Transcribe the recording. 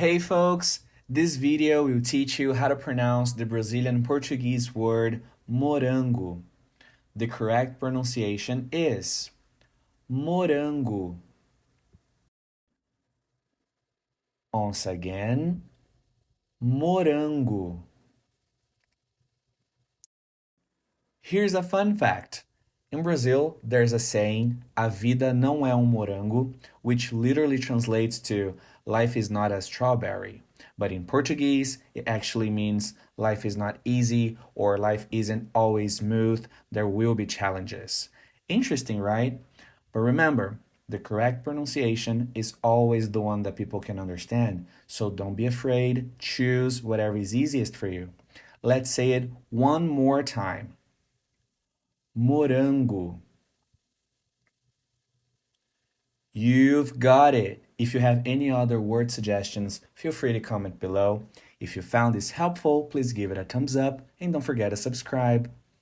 Hey folks, this video will teach you how to pronounce the Brazilian Portuguese word morango. The correct pronunciation is morango. Once again, morango. Here's a fun fact. In Brazil, there's a saying, a vida não é morango, which literally translates to life is not a strawberry. But in Portuguese, it actually means life is not easy or life isn't always smooth. There will be challenges. Interesting, right? But remember, the correct pronunciation is always the one that people can understand. So don't be afraid. Choose whatever is easiest for you. Let's say it one more time. Morango. You've got it. If you have any other word suggestions, feel free to comment below. If you found this helpful, please give it a thumbs up and don't forget to subscribe.